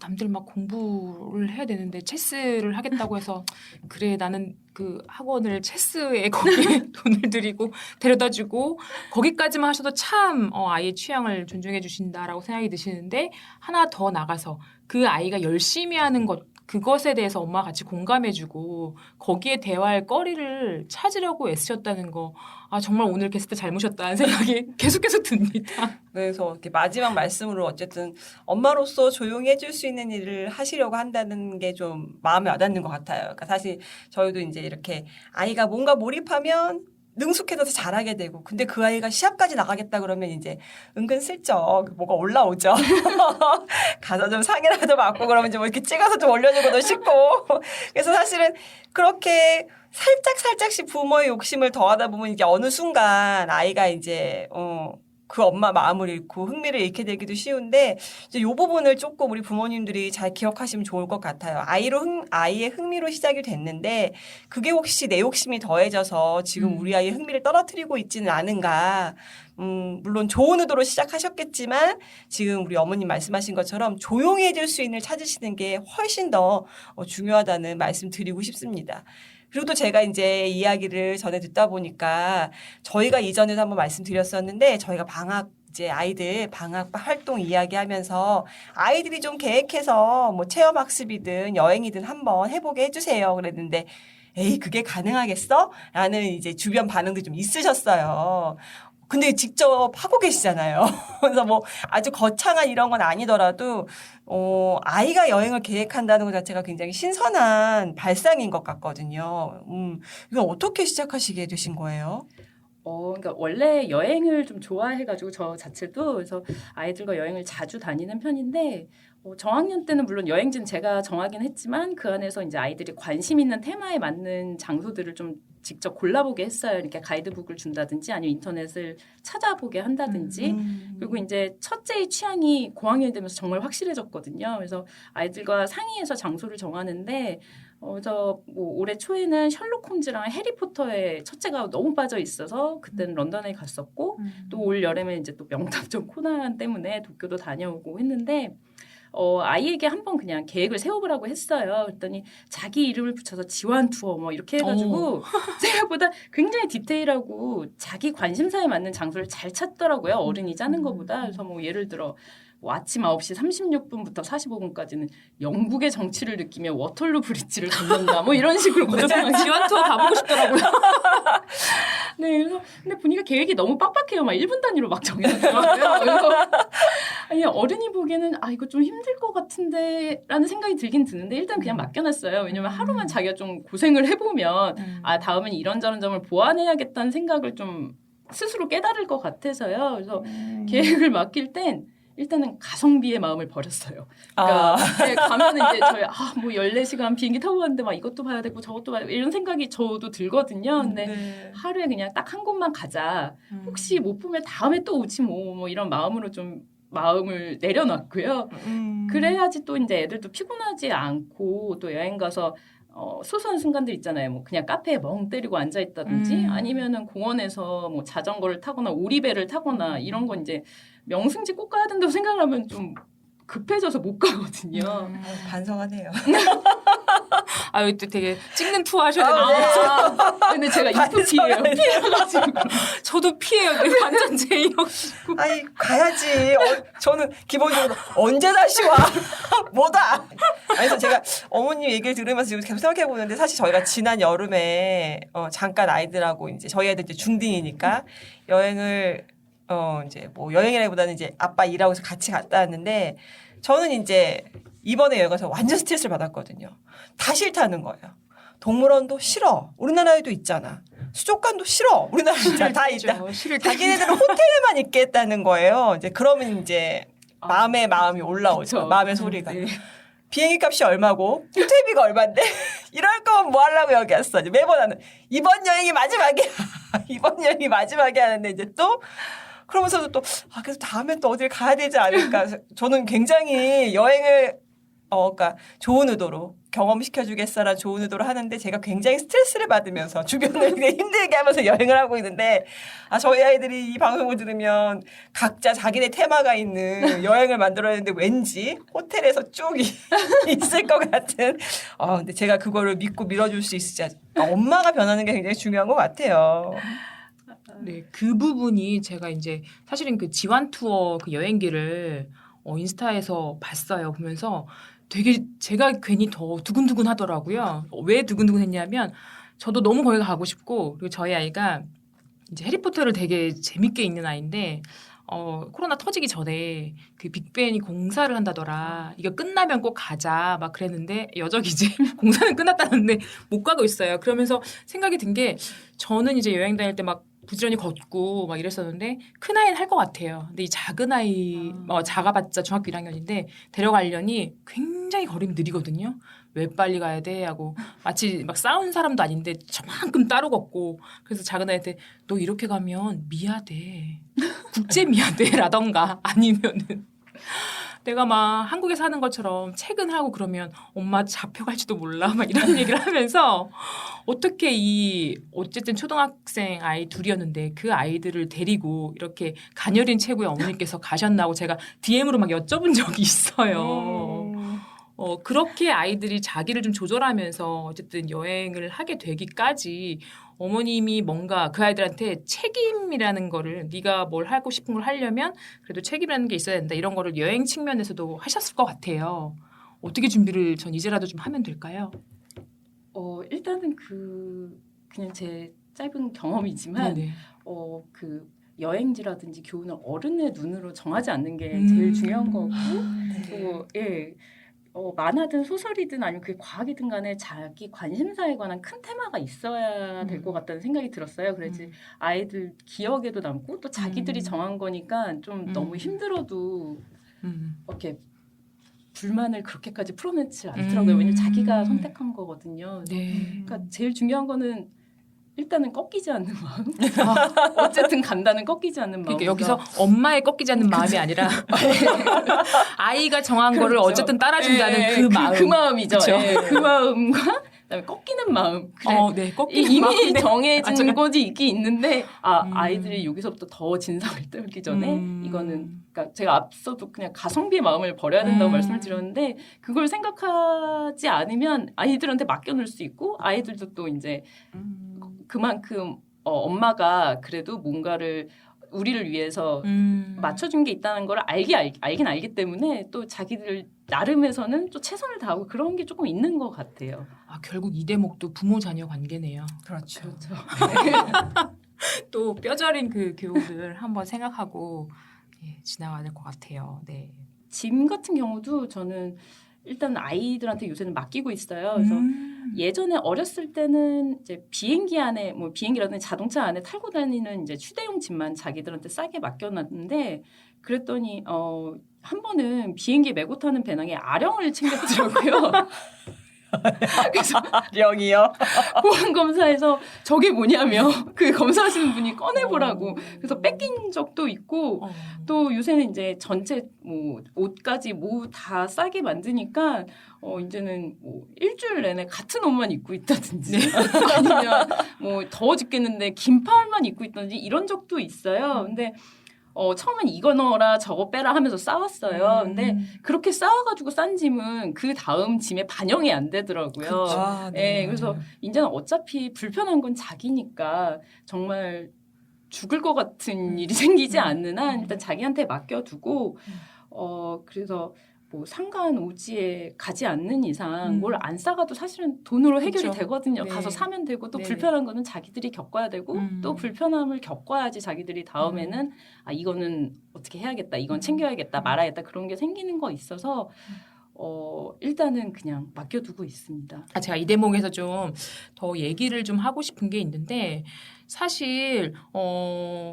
남들 막 공부를 해야 되는데 체스를 하겠다고 해서 그래 나는 그 학원을 체스에 거기에 돈을 들이고 데려다주고 거기까지만 하셔도 참 아이의 취향을 존중해 주신다라고 생각이 드시는데 하나 더 나가서 그 아이가 열심히 하는 그것에 대해서 엄마가 같이 공감해주고 거기에 대화할 거리를 찾으려고 애쓰셨다는 거 정말 오늘 게스트 잘 모셨다는 생각이 계속 듭니다. 그래서 이렇게 마지막 말씀으로 어쨌든 엄마로서 조용히 해줄 수 있는 일을 하시려고 한다는 게 좀 마음에 와닿는 것 같아요. 그러니까 사실 저희도 이제 이렇게 아이가 뭔가 몰입하면 능숙해져서 잘하게 되고 근데 그 아이가 시합까지 나가겠다 그러면 이제 은근슬쩍 뭐가 올라오죠. 가서 좀 상이라도 맞고 그러면 이제 뭐 이렇게 찍어서 좀 올려주고도 싶고 그래서 사실은 그렇게 살짝씩 부모의 욕심을 더하다 보면 이게 어느 순간 아이가 이제 그 엄마 마음을 잃고 흥미를 잃게 되기도 쉬운데 이제 이 부분을 조금 우리 부모님들이 잘 기억하시면 좋을 것 같아요. 아이의 흥미로 시작이 됐는데 그게 혹시 내 욕심이 더해져서 지금 우리 아이의 흥미를 떨어뜨리고 있지는 않은가. 물론 좋은 의도로 시작하셨겠지만 지금 우리 어머님 말씀하신 것처럼 조용히 해줄 수 있는 일 찾으시는 게 훨씬 더 중요하다는 말씀 드리고 싶습니다. 그리고 또 제가 이제 이야기를 전에 듣다 보니까 저희가 이전에도 한번 말씀드렸었는데 저희가 아이들 방학 활동 이야기하면서 아이들이 좀 계획해서 뭐 체험학습이든 여행이든 한번 해보게 해주세요. 그랬는데 에이 그게 가능하겠어? 라는 이제 주변 반응도 좀 있으셨어요. 근데 직접 하고 계시잖아요. 그래서 뭐 아주 거창한 이런 건 아니더라도 아이가 여행을 계획한다는 것 자체가 굉장히 신선한 발상인 것 같거든요. 이건 어떻게 시작하시게 되신 거예요? 그러니까 원래 여행을 좀 좋아해가지고 저 자체도 그래서 아이들과 여행을 자주 다니는 편인데 저학년 때는 물론 여행지는 제가 정하긴 했지만 그 안에서 이제 아이들이 관심 있는 테마에 맞는 장소들을 좀 직접 골라보게 했어요. 이렇게 가이드북을 준다든지 아니면 인터넷을 찾아보게 한다든지 그리고 이제 첫째의 취향이 고학년이 되면서 정말 확실해졌거든요. 그래서 아이들과 상의해서 장소를 정하는데 그래서 뭐 올해 초에는 셜록 홈즈랑 해리포터에 첫째가 너무 빠져 있어서 그때는 런던에 갔었고 또 올 여름에 이제 또 명탐정 코난 때문에 도쿄도 다녀오고 했는데 아이에게 한번 그냥 계획을 세워보라고 했어요. 그랬더니 자기 이름을 붙여서 지완 투어 뭐 이렇게 해가지고 생각보다 굉장히 디테일하고 자기 관심사에 맞는 장소를 잘 찾더라고요. 어른이 짜는 것보다. 그래서 뭐 예를 들어 뭐 아침 9시 36분부터 45분까지는 영국의 정치를 느끼며 워털루 브릿지를 걷는다. 뭐 이런 식으로 지원 투어 가보고 싶더라고요. 네, 그래서 근데 보니까 계획이 너무 빡빡해요. 막 1분 단위로 막 정해놨더라고요. 그래서 아니 어른이 보기에는 이거 좀 힘들 것 같은데라는 생각이 들긴 드는데 일단 그냥 맡겨놨어요. 왜냐면 하루만 자기가 좀 고생을 해보면 다음엔 이런저런 점을 보완해야겠다는 생각을 좀 스스로 깨달을 것 같아서요. 그래서 계획을 맡길 땐 일단은 가성비의 마음을 버렸어요. 그러니까 네, 가면은 이제 저희 뭐 14시간 비행기 타고 갔는데 막 이것도 봐야 되고 저것도 봐야 되고 이런 생각이 저도 들거든요. 근데 네. 하루에 그냥 딱 한 곳만 가자. 혹시 못 보면 다음에 또 오지 뭐 이런 마음으로 좀 마음을 내려놨고요. 그래야지 또 이제 애들도 피곤하지 않고 또 여행 가서 소소한 순간들 있잖아요. 뭐 그냥 카페에 멍 때리고 앉아 있다든지 아니면은 공원에서 뭐 자전거를 타거나 오리배를 타거나 이런 건 이제 명승지 꼭 가야 된다고 생각을 하면 좀 급해져서 못 가거든요. 반성하네요. 이때 되게 찍는 투어 하셔야 되나? 근데 제가 인프피예요. 피해가지고. 저도 피해요. 내 완전 제이여가지고. 아니 가야지. 저는 기본적으로 언제 다시 와? 뭐다. 그래서 제가 어머님 얘기를 들으면서 지금 계속 생각해 보는데 사실 저희가 지난 여름에 잠깐 아이들하고 이제 저희 아이들 이제 중딩이니까 여행을 이제 뭐 여행이라기보다는 이제 아빠 일하고 해서 같이 갔다 왔는데 저는 이제 이번에 여행 가서 완전 스트레스를 받았거든요. 다 싫다는 거예요. 동물원도 싫어. 우리나라에도 있잖아. 수족관도 싫어. 우리나라에 있잖아. 다 있다. 자기네들은 호텔에만 있겠다는 거예요. 이제 그러면 이제 마음이 올라오죠. 그쵸. 마음의 소리가. 네. 비행기 값이 얼마고 호텔비가 얼마인데 이럴 거면 뭐 하려고 여기 왔어. 이제 매번 하는 이번 여행이 마지막이야. 이번 여행이 마지막이야 하는데 이제 또 그러면서도 또 그래서 다음에 또 어딜 가야 되지 않을까. 저는 굉장히 여행을 그러니까 좋은 의도로 경험시켜주겠어라 좋은 의도로 하는데 제가 굉장히 스트레스를 받으면서 주변을 힘들게 하면서 여행을 하고 있는데 저희 아이들이 이 방송을 들으면 각자 자기네 테마가 있는 여행을 만들어야 되는데 왠지 호텔에서 쭉 있을 것 같은 근데 제가 그거를 믿고 밀어줄 수 있을지 엄마가 변하는 게 굉장히 중요한 것 같아요. 네, 그 부분이 제가 이제 사실은 그 지완 투어 그 여행기를 인스타에서 봤어요. 보면서 되게 제가 괜히 더 두근두근 하더라고요. 왜 두근두근 했냐면 저도 너무 거기 가고 싶고 그리고 저희 아이가 이제 해리포터를 되게 재밌게 읽는 아이인데 코로나 터지기 전에 그 빅벤이 공사를 한다더라. 이거 끝나면 꼭 가자. 막 그랬는데 여전히 이제 공사는 끝났다는데 못 가고 있어요. 그러면서 생각이 든 게 저는 이제 여행 다닐 때 막 부지런히 걷고 막 이랬었는데 큰 아이는 할 것 같아요. 근데 이 작은 아이 작아봤자 중학교 1학년인데 데려가려니 굉장히 걸음이 느리거든요. 왜 빨리 가야 돼? 하고 마치 막 싸운 사람도 아닌데 저만큼 따로 걷고 그래서 작은 아이한테 너 이렇게 가면 미아돼. 국제 미아돼라던가 아니면은 내가 막 한국에서 하는 것처럼 퇴근하고 그러면 엄마 잡혀갈지도 몰라 막 이런 얘기를 하면서 어떻게 어쨌든 초등학생 아이 둘이었는데 그 아이들을 데리고 이렇게 가녀린 최고의 어머니께서 가셨나고 제가 DM으로 막 여쭤본 적이 있어요. 그렇게 아이들이 자기를 좀 조절하면서 어쨌든 여행을 하게 되기까지 어머님이 뭔가 그 아이들한테 책임이라는 거를 네가 뭘 하고 싶은 걸 하려면 그래도 책임이라는 게 있어야 된다. 이런 거를 여행 측면에서도 하셨을 것 같아요. 어떻게 준비를 전 이제라도 좀 하면 될까요? 일단은 그냥 제 짧은 경험이지만 네네. 그 여행지라든지 교훈을 어른의 눈으로 정하지 않는 게 제일 중요한 거고 또 예. 만화든 소설이든 아니면 그게 과학이든 간에 자기 관심사에 관한 큰 테마가 있어야 될 것 같다는 생각이 들었어요. 그래야지 아이들 기억에도 남고 또 자기들이 정한 거니까 좀 너무 힘들어도 이렇게 불만을 그렇게까지 풀어내지 않더라고요. 왜냐면 자기가 선택한 거거든요. 네. 그러니까 제일 중요한 거는 일단은 꺾이지 않는 마음. 어쨌든 간다는 꺾이지 않는 마음. 그러니까 여기서 엄마의 꺾이지 않는 마음이 아니라 아이가 정한 거를 그렇죠. 어쨌든 따라준다는 예, 그 마음. 그 마음이죠. 그쵸? 예, 그 마음과 그다음에 꺾이는 마음. 그래. 네, 꺾이는 이미 마음. 네. 정해진 맞아요. 곳이 있긴 있는데 아이들이 여기서부터 더 진상을 떨기 전에 이거는 그러니까 제가 앞서도 그냥 가성비의 마음을 버려야 된다고 말씀을 드렸는데 그걸 생각하지 않으면 아이들한테 맡겨놓을 수 있고 아이들도 또 이제 그만큼 엄마가 그래도 뭔가를 우리를 위해서 맞춰준 게 있다는 걸 알긴 알기 때문에 또 자기들 나름에서는 또 최선을 다하고 그런 게 조금 있는 것 같아요. 결국 이 대목도 부모 자녀 관계네요. 그렇죠. 또 뼈저린 그 교훈을 한번 생각하고 지나가야 될 것 같아요. 네. 짐 같은 경우도 저는 일단 아이들한테 요새는 맡기고 있어요. 그래서 예전에 어렸을 때는 이제 비행기 안에 뭐 비행기라든지 자동차 안에 타고 다니는 이제 휴대용 짐만 자기들한테 싸게 맡겨놨는데 그랬더니 한 번은 비행기 메고 타는 배낭에 아령을 챙겼더라고요. 그래서 아령이요. 보안 검사에서 저게 뭐냐며 그 검사하시는 분이 꺼내보라고 그래서 뺏긴 적도 있고 또 요새는 이제 전체 뭐 옷까지 뭐 다 싸게 만드니까 이제는 뭐 일주일 내내 같은 옷만 입고 있다든지 아니면 뭐 더워 죽겠는데 긴팔만 입고 있다든지 이런 적도 있어요. 근데 처음엔 이거 넣어라 저거 빼라 하면서 싸웠어요. 근데 그렇게 싸워가지고 싼 짐은 그 다음 짐에 반영이 안 되더라고요. 네. 그래서 이제는 어차피 불편한 건 자기니까 정말 죽을 것 같은 일이 생기지 않는 한 일단 자기한테 맡겨두고 그래서 뭐 상간 오지에 가지 않는 이상 뭘 안 싸가도 사실은 돈으로 해결이 그쵸. 되거든요. 네. 가서 사면 되고 또 네네. 불편한 거는 자기들이 겪어야 되고 또 불편함을 겪어야지 자기들이 다음에는 이거는 어떻게 해야겠다. 이건 챙겨야겠다. 말아야겠다. 그런 게 생기는 거 있어서 일단은 그냥 맡겨두고 있습니다. 제가 이 대목에서 좀 더 얘기를 좀 하고 싶은 게 있는데 사실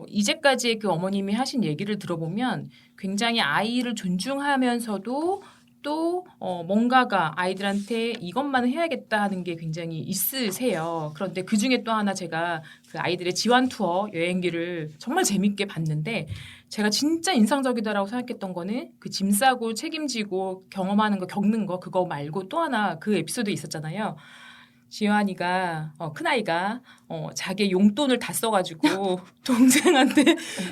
이제까지의 그 어머님이 하신 얘기를 들어보면 굉장히 아이를 존중하면서도 또 뭔가가 아이들한테 이것만은 해야겠다 하는 게 굉장히 있으세요. 그런데 그중에 또 하나 제가 그 아이들의 지완 투어 여행기를 정말 재밌게 봤는데 제가 진짜 인상적이다라고 생각했던 거는 그 짐 싸고 책임지고 경험하는 거 겪는 거 그거 말고 또 하나 그 에피소드 있었잖아요. 지환이가 큰아이가 자기의 용돈을 다 써가지고 동생한테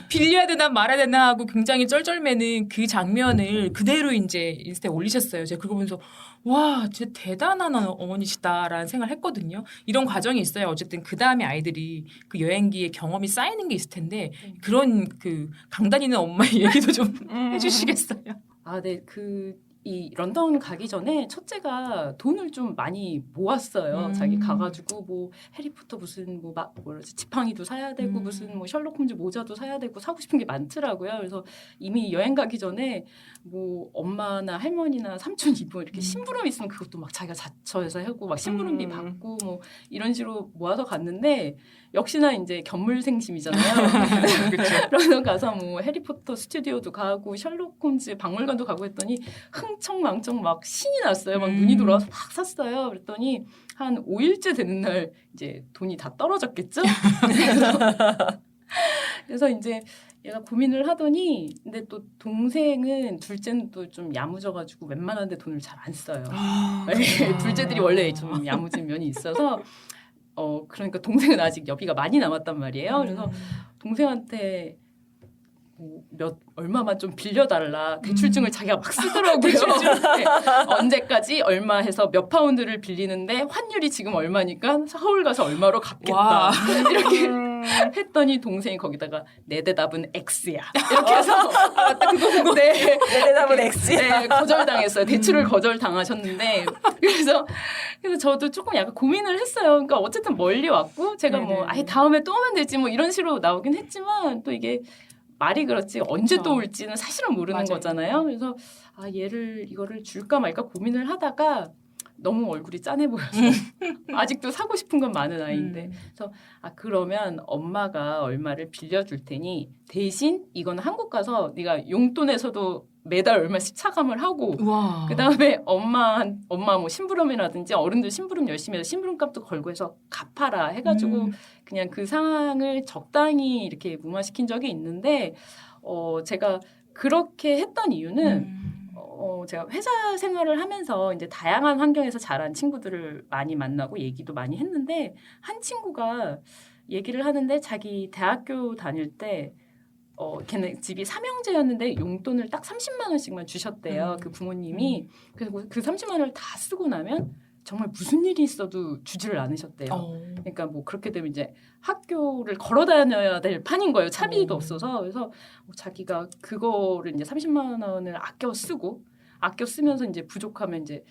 빌려야 되나 말아야 되나 하고 굉장히 쩔쩔매는 그 장면을 그대로 이제 인스타에 올리셨어요. 제가 그거 보면서 와 진짜 대단한 어머니시다라는 생각을 했거든요. 이런 과정이 있어요. 어쨌든 그 다음에 아이들이 그 여행기에 경험이 쌓이는 게 있을 텐데 그런 그 강단 있는 엄마의 얘기도 좀 해주시겠어요? 네. 이 런던 가기 전에 첫째가 돈을 좀 많이 모았어요. 자기 가가지고 뭐 해리포터 무슨 뭐지 지팡이도 사야 되고 무슨 뭐 셜록 홈즈 모자도 사야 되고 사고 싶은 게 많더라고요. 그래서 이미 여행 가기 전에 뭐 엄마나 할머니나 삼촌 이모 이렇게 심부름 있으면 그것도 막 자기가 자처해서 하고 막 심부름비 받고 뭐 이런 식으로 모아서 갔는데 역시나 이제 견물생심이잖아요. 런던 가서 뭐 해리포터 스튜디오도 가고 셜록 홈즈 박물관도 가고 했더니 흥청망청 막 신이 났어요. 막 눈이 돌아와서 막 샀어요. 그랬더니 한 5일째 되는 날 이제 돈이 다 떨어졌겠죠? 그래서 이제 얘가 고민을 하더니 근데 또 동생은 둘째는 또 좀 야무져가지고 웬만한데 돈을 잘 안 써요. 둘째들이 원래 좀 야무진 면이 있어서 그러니까 동생은 아직 여비가 많이 남았단 말이에요. 그래서 동생한테 얼마만 좀 빌려달라 대출증을 자기가 막 쓰더라고요. 네. 언제까지 얼마 해서 몇 파운드를 빌리는데 환율이 지금 얼마니까 서울 가서 얼마로 갚겠다. 이렇게 했더니 동생이 거기다가 내 대답은 X야. 이렇게 해서 딱 그거 보고 내 대답은 X야. 네, 거절당했어요. 대출을 거절당하셨는데 그래서 저도 조금 약간 고민을 했어요. 그러니까 어쨌든 멀리 왔고 제가 뭐 아예 다음에 또 오면 되지 뭐 이런 식으로 나오긴 했지만 또 이게 말이 그렇지 언제 또 올지는 사실은 모르는 맞아요. 거잖아요. 그래서 이거를 줄까 말까 고민을 하다가 너무 얼굴이 짠해 보여서 아직도 사고 싶은 건 많은 아이인데 그래서 그러면 엄마가 얼마를 빌려줄 테니 대신 이거는 한국 가서 네가 용돈에서도 매달 얼마씩 차감을 하고 우와. 그다음에 엄마 뭐 심부름이라든지 어른들 심부름 열심히 해서 심부름값도 걸고 해서 갚아라 해가지고 그냥 그 상황을 적당히 이렇게 무마시킨 적이 있는데 제가 그렇게 했던 이유는 제가 회사 생활을 하면서 이제 다양한 환경에서 자란 친구들을 많이 만나고 얘기도 많이 했는데 한 친구가 얘기를 하는데 자기 대학교 다닐 때 걔네 집이 삼형제였는데 용돈을 딱 30만 원씩만 주셨대요. 그 부모님이. 그래서 그 30만 원을 다 쓰고 나면 정말 무슨 일이 있어도 주지를 않으셨대요. 그러니까 뭐 그렇게 되면 이제 학교를 걸어 다녀야 될 판인 거예요. 차비가 없어서. 그래서 자기가 그거를 이제 30만 원을 아껴 쓰면서 이제 부족하면 이제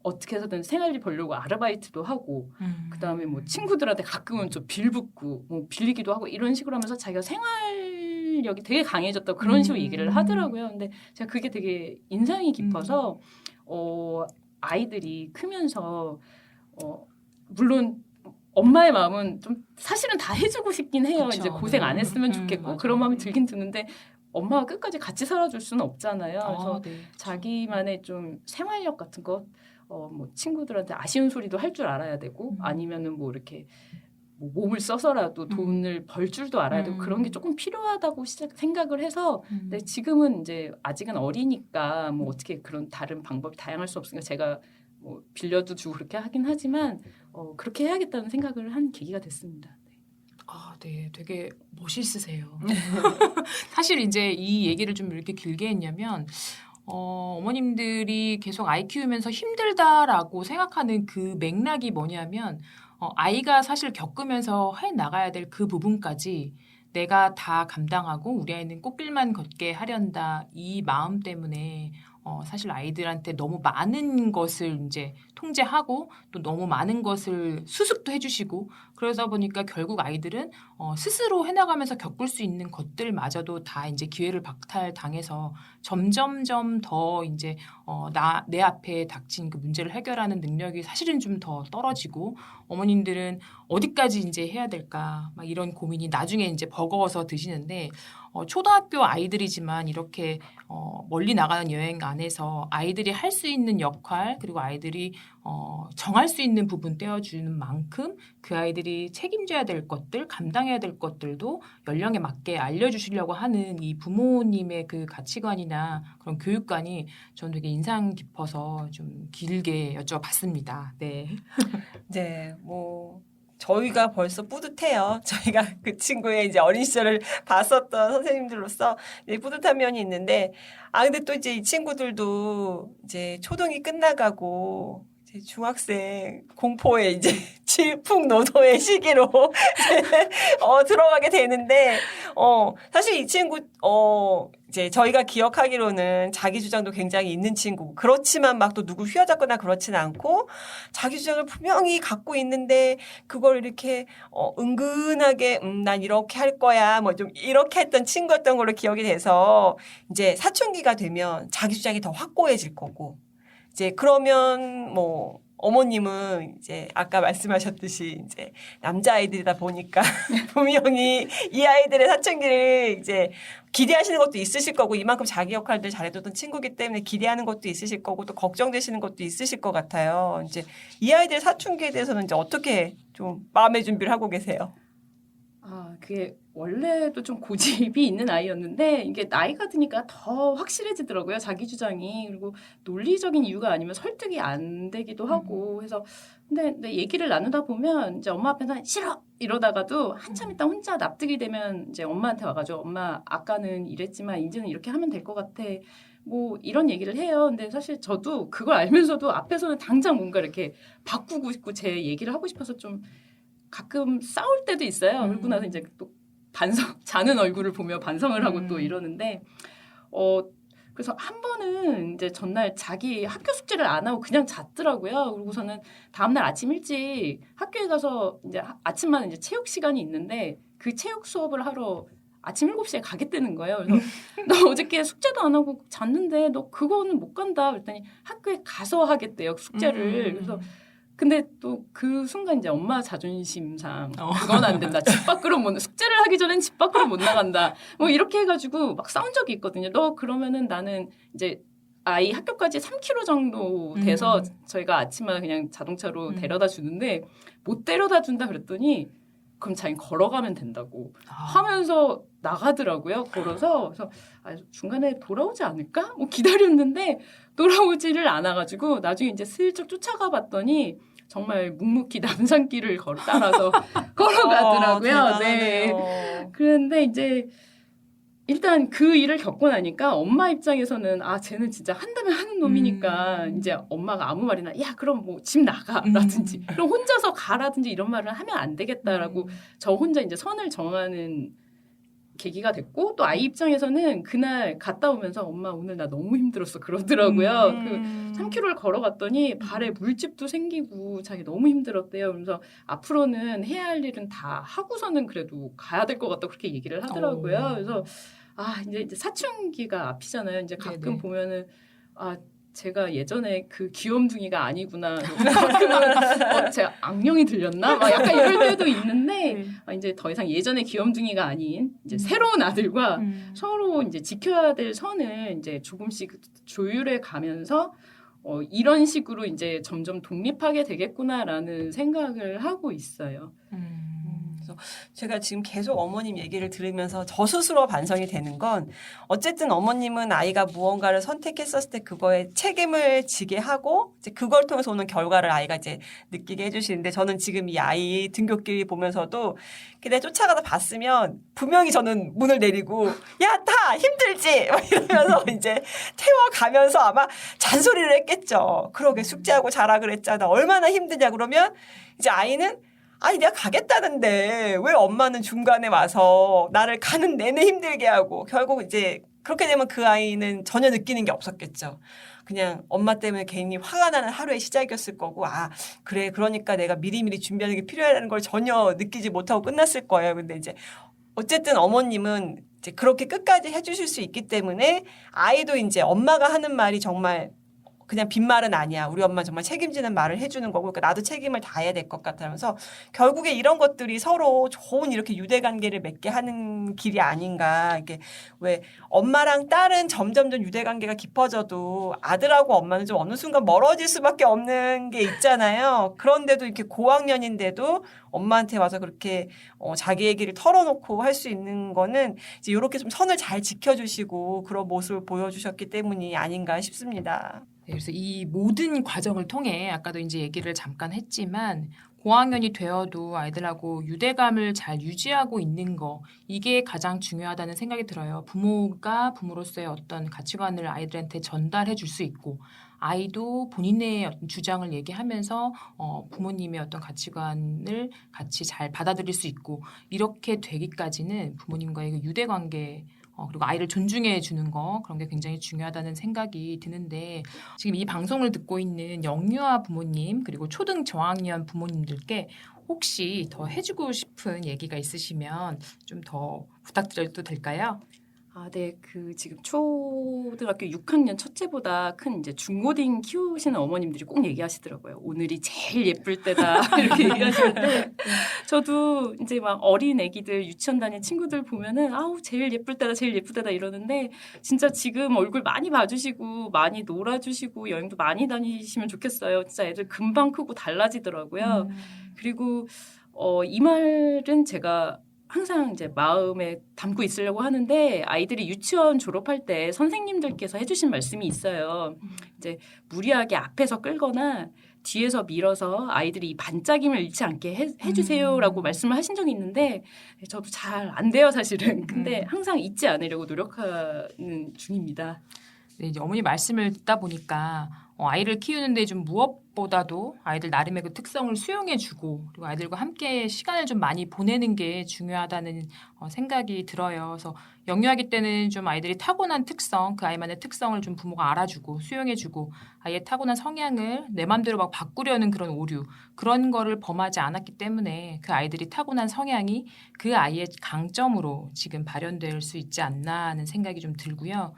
어떻게 해서든 생활비 벌려고 아르바이트도 하고 그다음에 뭐 친구들한테 가끔은 좀 빌붙고 뭐 빌리기도 하고 이런 식으로 하면서 자기가 생활력이 되게 강해졌다고 그런 식으로 얘기를 하더라고요. 근데 제가 그게 되게 인상이 깊어서 아이들이 크면서 물론 엄마의 마음은 좀 사실은 다 해주고 싶긴 해요. 그쵸. 이제 고생 안 했으면 좋겠고 맞아요. 그런 마음이 들긴 드는데 엄마가 끝까지 같이 살아줄 수는 없잖아요. 그래서 네. 자기만의 좀 생활력 같은 것, 뭐 친구들한테 아쉬운 소리도 할 줄 알아야 되고 아니면은 뭐 이렇게 뭐 몸을 써서라도 돈을 벌 줄도 알아야 되고 그런 게 조금 필요하다고 생각을 해서 근데 지금은 이제 아직은 어리니까 뭐 어떻게 그런 다른 방법이 다양할 수 없으니까 제가 뭐 빌려도 주고 그렇게 하긴 하지만 그렇게 해야겠다는 생각을 한 계기가 됐습니다. 네, 되게 멋있으세요. 사실 이제 이 얘기를 좀 이렇게 길게 했냐면 어머님들이 계속 아이 키우면서 힘들다라고 생각하는 그 맥락이 뭐냐면 아이가 사실 겪으면서 해 나가야 될 그 부분까지 내가 다 감당하고 우리 아이는 꽃길만 걷게 하련다 이 마음 때문에 사실 아이들한테 너무 많은 것을 이제 통제하고 또 너무 많은 것을 수습도 해주시고 그러다 보니까 결국 아이들은 스스로 해나가면서 겪을 수 있는 것들마저도 다 이제 기회를 박탈당해서 점점점 더 이제 내 앞에 닥친 그 문제를 해결하는 능력이 사실은 좀 더 떨어지고 어머님들은 어디까지 이제 해야 될까 막 이런 고민이 나중에 이제 버거워서 드시는데 초등학교 아이들이지만 이렇게 멀리 나가는 여행 안에서 아이들이 할 수 있는 역할 그리고 아이들이 정할 수 있는 부분 떼어주는 만큼 그 아이들이 책임져야 될 것들 감당해야 될 것들도 연령에 맞게 알려주시려고 하는 이 부모님의 그 가치관이나 그런 교육관이 저는 되게 인상 깊어서 좀 길게 여쭤봤습니다. 네. 네, 뭐 저희가 벌써 뿌듯해요. 저희가 그 친구의 이제 어린 시절을 봤었던 선생님들로서 이제 뿌듯한 면이 있는데, 근데 또 이제 이 친구들도 이제 초등이 끝나가고 이제 중학생 공포의 이제 질풍노도의 시기로 들어가게 되는데, 사실 이 친구 이제 저희가 기억하기로는 자기 주장도 굉장히 있는 친구고 그렇지만 막 또 누구 휘어잡거나 그렇지는 않고 자기 주장을 분명히 갖고 있는데 그걸 이렇게 은근하게 난 이렇게 할 거야 뭐 좀 이렇게 했던 친구였던 걸로 기억이 돼서 이제 사춘기가 되면 자기 주장이 더 확고해질 거고 이제 그러면 뭐 어머님은 이제 아까 말씀하셨듯이 이제 남자아이들이다 보니까 분명히 이 아이들의 사춘기를 이제 기대하시는 것도 있으실 거고 이만큼 자기 역할들 잘해줬던 친구기 때문에 기대하는 것도 있으실 거고 또 걱정되시는 것도 있으실 것 같아요. 이제 이 아이들의 사춘기에 대해서는 이제 어떻게 좀 마음의 준비를 하고 계세요? 그게 원래도 좀 고집이 있는 아이였는데 이게 나이가 드니까 더 확실해지더라고요. 자기 주장이. 그리고 논리적인 이유가 아니면 설득이 안 되기도 하고 해서 근데 얘기를 나누다 보면 이제 엄마 앞에서 싫어 이러다가도 한참 있다 혼자 납득이 되면 이제 엄마한테 와가지고 엄마 아까는 이랬지만 이제는 이렇게 하면 될 것 같아. 뭐 이런 얘기를 해요. 근데 사실 저도 그걸 알면서도 앞에서는 당장 뭔가 이렇게 바꾸고 싶고 제 얘기를 하고 싶어서 좀 가끔 싸울 때도 있어요. 그러고 나서 이제 또 자는 얼굴을 보며 반성을 하고 또 이러는데, 그래서 한 번은 이제 전날 자기 학교 숙제를 안 하고 그냥 잤더라고요. 그러고서는 다음날 아침 일찍 학교에 가서 이제 아침만 이제 체육 시간이 있는데 그 체육 수업을 하러 아침 7시에 가겠다는 거예요. 그래서 너 어저께 숙제도 안 하고 잤는데 너 그거는 못 간다. 그랬더니 학교에 가서 하겠대요, 숙제를. 그래서 근데 또 그 순간 이제 엄마 자존심상 그건 안 된다. 집 밖으로 숙제를 하기 전엔 집 밖으로 못 나간다. 뭐 이렇게 해가지고 막 싸운 적이 있거든요. 너 그러면은 나는 이제 아이 학교까지 3km 정도 돼서 저희가 아침마다 그냥 자동차로 데려다 주는데 못 데려다 준다 그랬더니 그럼 자기 걸어가면 된다고 하면서 나가더라고요. 걸어서. 그래서 중간에 돌아오지 않을까? 뭐 기다렸는데 돌아오지를 않아가지고 나중에 이제 슬쩍 쫓아가 봤더니 정말 묵묵히 남산길을 따라서 걸어가더라고요. 네. 그런데 이제 일단 그 일을 겪고 나니까 엄마 입장에서는 쟤는 진짜 한다면 하는 놈이니까 이제 엄마가 아무 말이나 야 그럼 뭐 집 나가라든지 그럼 혼자서 가라든지 이런 말을 하면 안 되겠다라고 저 혼자 이제 선을 정하는 계기가 됐고 또 아이 입장에서는 그날 갔다 오면서 엄마 오늘 나 너무 힘들었어 그러더라고요. 그 3km를 걸어갔더니 발에 물집도 생기고 자기 너무 힘들었대요. 그래서 앞으로는 해야 할 일은 다 하고서는 그래도 가야 될 것 같다 그렇게 얘기를 하더라고요. 그래서 이제 사춘기가 앞이잖아요. 이제 가끔 네네. 보면은 제가 예전에 그 귀염둥이가 아니구나. 가끔은 제가 악령이 들렸나? 막 약간 이럴 때도 있는데 이제 더 이상 예전에 귀염둥이가 아닌 이제 새로운 아들과 서로 이제 지켜야 될 선을 이제 조금씩 조율해 가면서 이런 식으로 이제 점점 독립하게 되겠구나라는 생각을 하고 있어요. 그래서 제가 지금 계속 어머님 얘기를 들으면서 저 스스로 반성이 되는 건 어쨌든 어머님은 아이가 무언가를 선택했었을 때 그거에 책임을 지게 하고 이제 그걸 통해서 오는 결과를 아이가 이제 느끼게 해주시는데 저는 지금 이 아이 등굣길 보면서도 그냥 쫓아가다 봤으면 분명히 저는 문을 내리고 야 타 힘들지 막 이러면서 이제 태워가면서 아마 잔소리를 했겠죠. 그러게 숙제하고 자라 그랬잖아. 얼마나 힘드냐 그러면 이제 아이는 내가 가겠다는데 왜 엄마는 중간에 와서 나를 가는 내내 힘들게 하고 결국 이제 그렇게 되면 그 아이는 전혀 느끼는 게 없었겠죠. 그냥 엄마 때문에 괜히 화가 나는 하루의 시작이었을 거고 그래 그러니까 내가 미리미리 준비하는 게 필요하다는 걸 전혀 느끼지 못하고 끝났을 거예요. 근데 이제 어쨌든 어머님은 이제 그렇게 끝까지 해주실 수 있기 때문에 아이도 이제 엄마가 하는 말이 정말 그냥 빈말은 아니야. 우리 엄마 정말 책임지는 말을 해주는 거고, 그러니까 나도 책임을 다해야 될 것 같아면서 결국에 이런 것들이 서로 좋은 이렇게 유대관계를 맺게 하는 길이 아닌가. 이게 왜 엄마랑 딸은 점점점 유대관계가 깊어져도 아들하고 엄마는 좀 어느 순간 멀어질 수밖에 없는 게 있잖아요. 그런데도 이렇게 고학년인데도 엄마한테 와서 그렇게 자기 얘기를 털어놓고 할 수 있는 거는 이제 이렇게 좀 선을 잘 지켜주시고 그런 모습을 보여주셨기 때문이 아닌가 싶습니다. 네, 그래서 이 모든 과정을 통해 아까도 이제 얘기를 잠깐 했지만 고학년이 되어도 아이들하고 유대감을 잘 유지하고 있는 거 이게 가장 중요하다는 생각이 들어요. 부모가 부모로서의 어떤 가치관을 아이들한테 전달해 줄 수 있고 아이도 본인의 어떤 주장을 얘기하면서 부모님의 어떤 가치관을 같이 잘 받아들일 수 있고 이렇게 되기까지는 부모님과의 그 유대관계 그리고 아이를 존중해 주는 거 그런 게 굉장히 중요하다는 생각이 드는데 지금 이 방송을 듣고 있는 영유아 부모님 그리고 초등 저학년 부모님들께 혹시 더 해주고 싶은 얘기가 있으시면 좀 더 부탁드려도 될까요? 네. 지금 초등학교 6학년 첫째보다 큰 이제 중고딩 키우시는 어머님들이 꼭 얘기하시더라고요. 오늘이 제일 예쁠 때다. 이렇게 얘기하시는데 저도 이제 막 어린 애기들 유치원 다니는 친구들 보면은 제일 예쁠 때다, 제일 예쁠 때다 이러는데 진짜 지금 얼굴 많이 봐주시고 많이 놀아주시고 여행도 많이 다니시면 좋겠어요. 진짜 애들 금방 크고 달라지더라고요. 그리고 이 말은 제가 항상 이제 마음에 담고 있으려고 하는데 아이들이 유치원 졸업할 때 선생님들께서 해주신 말씀이 있어요. 이제 무리하게 앞에서 끌거나 뒤에서 밀어서 아이들이 이 반짝임을 잃지 않게 해주세요라고 말씀을 하신 적이 있는데 저도 잘 안 돼요 사실은. 근데 항상 잊지 않으려고 노력하는 중입니다. 네, 이제 어머니 말씀을 듣다 보니까 아이를 키우는데 좀 것보다도 아이들 나름의 그 특성을 수용해주고 그리고 아이들과 함께 시간을 좀 많이 보내는 게 중요하다는 생각이 들어요. 그래서 영유아기 때는 좀 아이들이 타고난 특성, 그 아이만의 특성을 좀 부모가 알아주고 수용해주고 아이의 타고난 성향을 내 맘대로 막 바꾸려는 그런 오류 그런 거를 범하지 않았기 때문에 그 아이들이 타고난 성향이 그 아이의 강점으로 지금 발현될 수 있지 않나 하는 생각이 좀 들고요.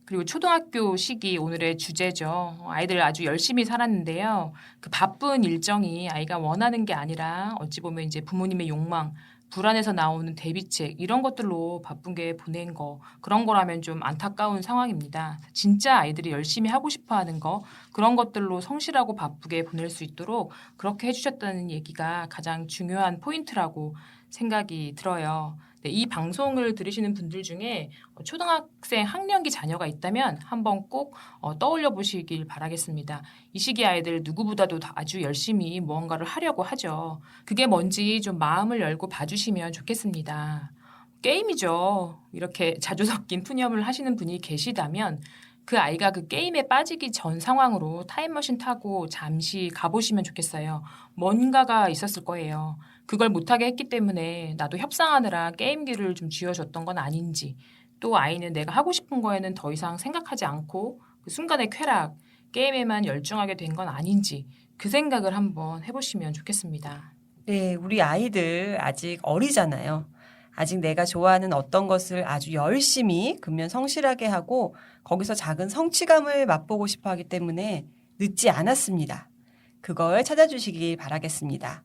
그리고 초등학교 시기 오늘의 주제죠. 아이들 아주 열심히 살았는데요. 그 바쁜 일정이 아이가 원하는 게 아니라 어찌 보면 이제 부모님의 욕망, 불안해서 나오는 대비책 이런 것들로 바쁜 게 보낸 거 그런 거라면 좀 안타까운 상황입니다. 진짜 아이들이 열심히 하고 싶어하는 거 그런 것들로 성실하고 바쁘게 보낼 수 있도록 그렇게 해주셨다는 얘기가 가장 중요한 포인트라고 생각이 들어요. 네, 이 방송을 들으시는 분들 중에 초등학생 학년기 자녀가 있다면 한번 꼭 떠올려 보시길 바라겠습니다. 이 시기 아이들 누구보다도 아주 열심히 무언가를 하려고 하죠. 그게 뭔지 좀 마음을 열고 봐주시면 좋겠습니다. 게임이죠. 이렇게 자주 섞인 푸념을 하시는 분이 계시다면 그 아이가 그 게임에 빠지기 전 상황으로 타임머신 타고 잠시 가보시면 좋겠어요. 뭔가가 있었을 거예요. 그걸 못하게 했기 때문에 나도 협상하느라 게임기를 좀 쥐어줬던 건 아닌지 또 아이는 내가 하고 싶은 거에는 더 이상 생각하지 않고 그 순간의 쾌락, 게임에만 열중하게 된 건 아닌지 그 생각을 한번 해보시면 좋겠습니다. 네, 우리 아이들 아직 어리잖아요. 아직 내가 좋아하는 어떤 것을 아주 열심히 근면 성실하게 하고 거기서 작은 성취감을 맛보고 싶어 하기 때문에 늦지 않았습니다. 그걸 찾아주시길 바라겠습니다.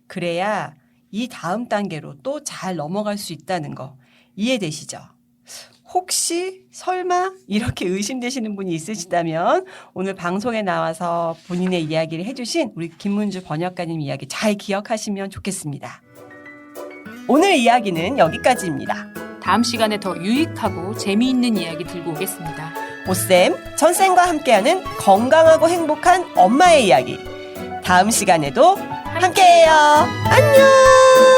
그래야 이 다음 단계로 또 잘 넘어갈 수 있다는 거 이해되시죠? 혹시 설마 이렇게 의심되시는 분이 있으시다면 오늘 방송에 나와서 본인의 이야기를 해주신 우리 김문주 번역가님 이야기 잘 기억하시면 좋겠습니다. 오늘 이야기는 여기까지입니다. 다음 시간에 더 유익하고 재미있는 이야기 들고 오겠습니다. 오쌤, 전쌤과 함께하는 건강하고 행복한 엄마의 이야기. 다음 시간에도 함께해요. 안녕!